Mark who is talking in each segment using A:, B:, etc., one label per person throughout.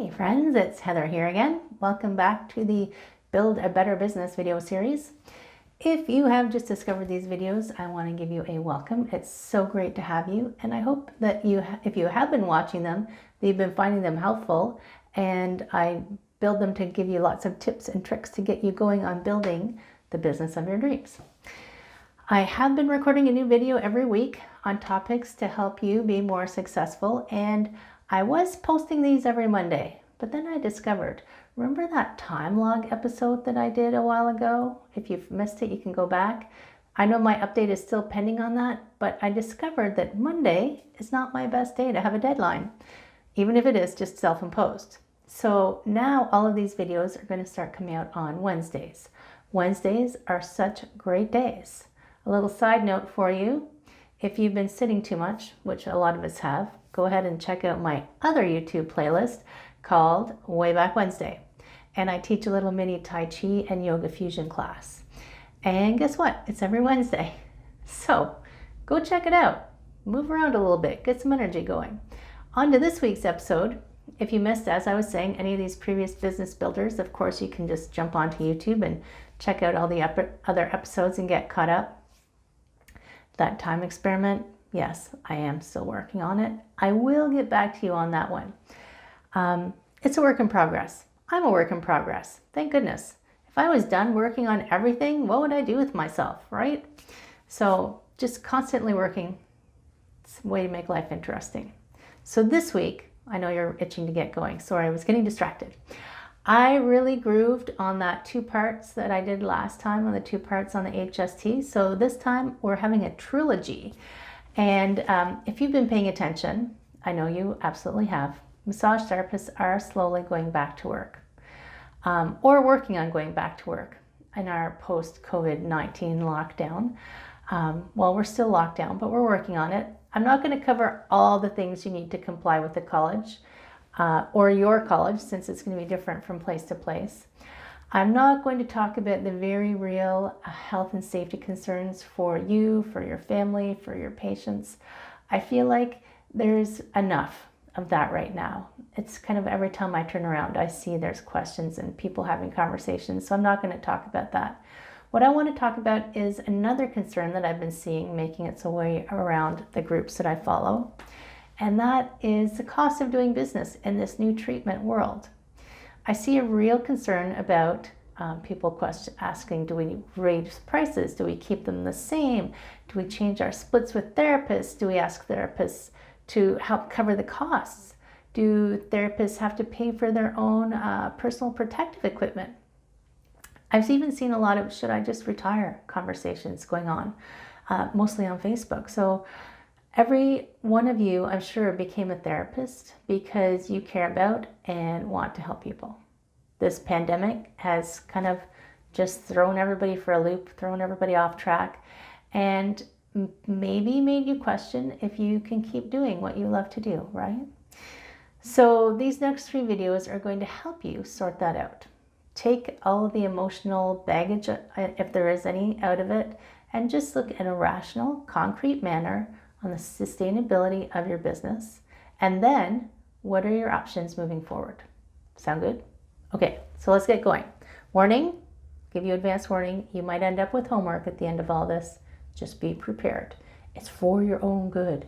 A: Hey friends, it's Heather here again. Welcome back to the Build a Better Business video series. If you have just discovered these videos, I want to give you a welcome. It's so great to have you, and I hope that if you have been watching them, that you've been finding them helpful, and I build them to give you lots of tips and tricks to get you going on building the business of your dreams. I have been recording a new video every week on topics to help you be more successful, and I was posting these every Monday, but then I discovered, remember that time log episode that I did a while ago? If you've missed it, you can go back. I know my update is still pending on that, but I discovered that Monday is not my best day to have a deadline, even if it is just self-imposed. So now all of these videos are going to start coming out on Wednesdays. Wednesdays are such great days. A little side note for you, if you've been sitting too much, which a lot of us have, go ahead and check out my other YouTube playlist called Way Back Wednesday. And I teach a little mini Tai Chi and Yoga Fusion class. And guess what? It's every Wednesday. So go check it out. Move around a little bit, get some energy going. On to this week's episode. If you missed, as I was saying, any of these previous business builders, of course, you can just jump onto YouTube and check out all the other episodes and get caught up. That time experiment, yes, I am still working on it. I will get back to you on that one. It's a work in progress. I'm a work in progress. Thank goodness. If I was done working on everything, what would I do with myself, right? So just constantly working. It's a way to make life interesting. So this week, I know you're itching to get going. Sorry, I was getting distracted. I really grooved on that 2 parts that I did last time, on the 2 parts on the HST. So this time we're having a trilogy. And if you've been paying attention, I know you absolutely have, massage therapists are slowly going back to work or working on going back to work in our post-COVID-19 lockdown. Well, we're still locked down, but we're working on it. I'm not going to cover all the things you need to comply with the college or your college, since it's going to be different from place to place. I'm not going to talk about the very real health and safety concerns for you, for your family, for your patients. I feel like there's enough of that right now. It's kind of every time I turn around, I see there's questions and people having conversations, so I'm not going to talk about that. What I want to talk about is another concern that I've been seeing making its way around the groups that I follow, and that is the cost of doing business in this new treatment world. I see a real concern about people asking, do we raise prices? Do we keep them the same? Do we change our splits with therapists? Do we ask therapists to help cover the costs? Do therapists have to pay for their own personal protective equipment? I've even seen a lot of should I just retire conversations going on, mostly on Facebook. So every one of you, I'm sure, became a therapist because you care about and want to help people. This pandemic has kind of just thrown everybody for a loop, thrown everybody off track, and maybe made you question if you can keep doing what you love to do, right? So these next 3 videos are going to help you sort that out. Take all of the emotional baggage, if there is any, out of it, and just look in a rational, concrete manner on the sustainability of your business. And then, what are your options moving forward? Sound good? Okay, so let's get going. Warning, give you advance warning, you might end up with homework at the end of all this. Just be prepared. It's for your own good.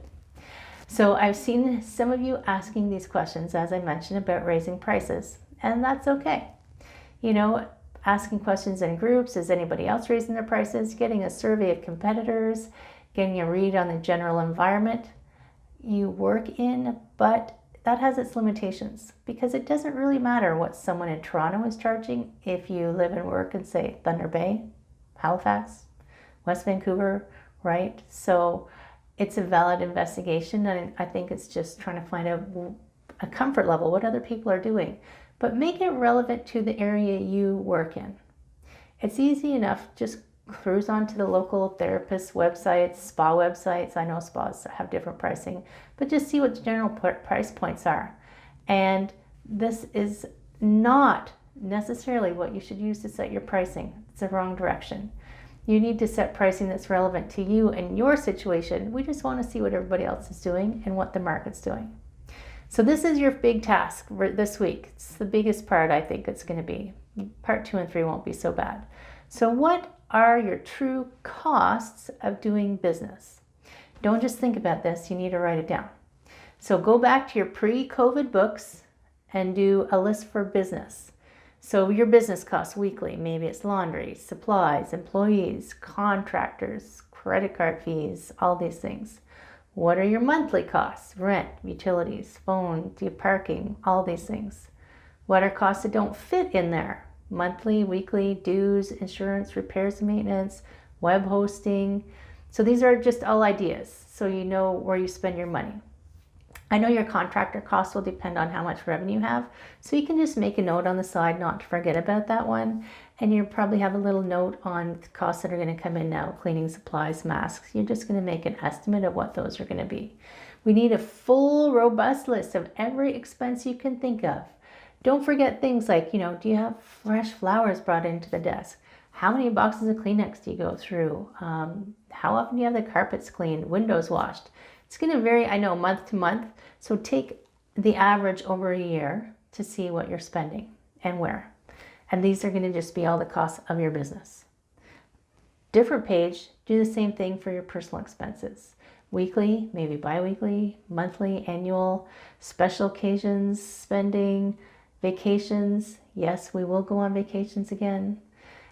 A: So I've seen some of you asking these questions, as I mentioned, about raising prices, and that's okay. You know, asking questions in groups, is anybody else raising their prices? Getting a survey of competitors, getting a read on the general environment you work in, but that has its limitations because it doesn't really matter what someone in Toronto is charging if you live and work in, say, Thunder Bay, Halifax, West Vancouver, right? So it's a valid investigation, and I think it's just trying to find out a comfort level, what other people are doing, but make it relevant to the area you work in. It's easy enough, just cruise onto the local therapist websites, spa websites. I know spas have different pricing, but just see what the general price points are. And this is not necessarily what you should use to set your pricing. It's the wrong direction. You need to set pricing that's relevant to you and your situation. We just want to see what everybody else is doing and what the market's doing. So this is your big task for this week. It's the biggest part I think it's going to be. Part 2 and 3 won't be so bad. So what are your true costs of doing business? Don't just think about this, you need to write it down. So go back to your pre-COVID books and do a list for business. So your business costs weekly, maybe it's laundry, supplies, employees, contractors, credit card fees, all these things. What are your monthly costs? Rent, utilities, phone, parking, all these things. What are costs that don't fit in there? Monthly, weekly, dues, insurance, repairs and maintenance, web hosting. So these are just all ideas, so you know where you spend your money. I know your contractor costs will depend on how much revenue you have, so you can just make a note on the side not to forget about that one. And you probably have a little note on costs that are going to come in now, cleaning supplies, masks. You're just going to make an estimate of what those are going to be. We need a full, robust list of every expense you can think of. Don't forget things like, do you have fresh flowers brought into the desk? How many boxes of Kleenex do you go through? How often do you have the carpets cleaned, windows washed? It's going to vary, I know, month to month. So take the average over a year to see what you're spending and where. And these are going to just be all the costs of your business. Different page, do the same thing for your personal expenses. Weekly, maybe bi-weekly, monthly, annual, special occasions, spending, vacations. Yes, we will go on vacations again.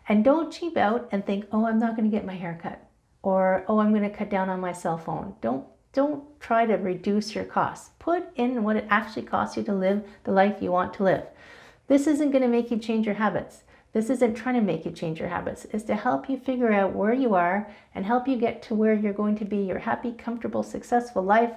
A: And don't cheap out and think, oh, I'm not going to get my hair cut. Or, oh, I'm going to cut down on my cell phone. Don't try to reduce your costs. Put in what it actually costs you to live the life you want to live. This isn't going to make you change your habits. This isn't trying to make you change your habits. It's to help you figure out where you are and help you get to where you're going to be your happy, comfortable, successful life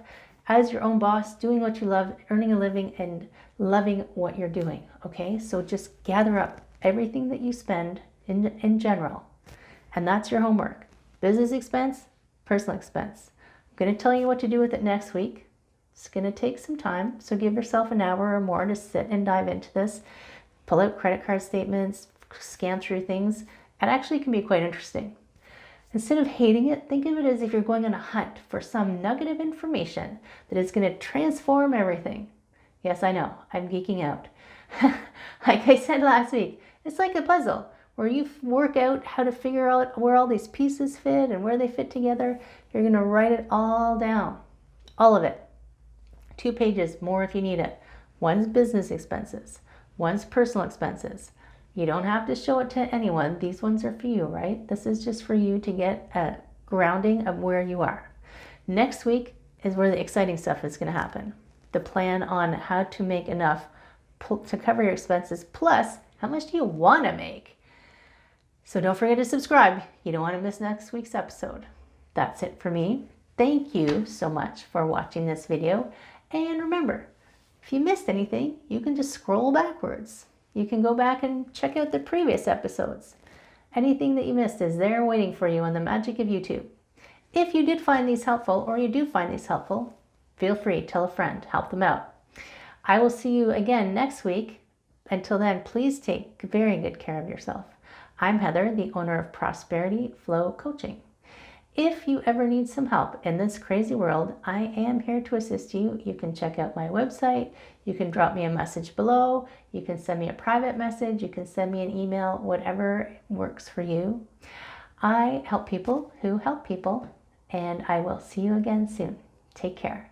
A: as your own boss, doing what you love, earning a living, and loving what you're doing. Okay? So just gather up everything that you spend in general. And that's your homework. Business expense, personal expense. I'm going to tell you what to do with it next week. It's going to take some time, so give yourself an hour or more to sit and dive into this. Pull out credit card statements, scan through things. It actually can be quite interesting. Instead of hating it, think of it as if you're going on a hunt for some nugget of information that is going to transform everything. Yes, I know, I'm geeking out. Like I said last week, it's like a puzzle where you work out how to figure out where all these pieces fit and where they fit together. You're going to write it all down, all of it. 2 pages, more if you need it. One's business expenses, one's personal expenses. You don't have to show it to anyone. These ones are for you, right? This is just for you to get a grounding of where you are. Next week is where the exciting stuff is going to happen. The plan on how to make enough to cover your expenses, plus how much do you want to make? So don't forget to subscribe. You don't want to miss next week's episode. That's it for me. Thank you so much for watching this video. And remember, if you missed anything, you can just scroll backwards. You can go back and check out the previous episodes. Anything that you missed is there waiting for you on the magic of YouTube. If you did find these helpful, or you do find these helpful, feel free, tell a friend, help them out. I will see you again next week. Until then, please take very good care of yourself. I'm Heather, the owner of Prosperity Flow Coaching. If you ever need some help in this crazy world, I am here to assist you. You can check out my website. You can drop me a message below. You can send me a private message. You can send me an email, whatever works for you. I help people who help people, and I will see you again soon. Take care.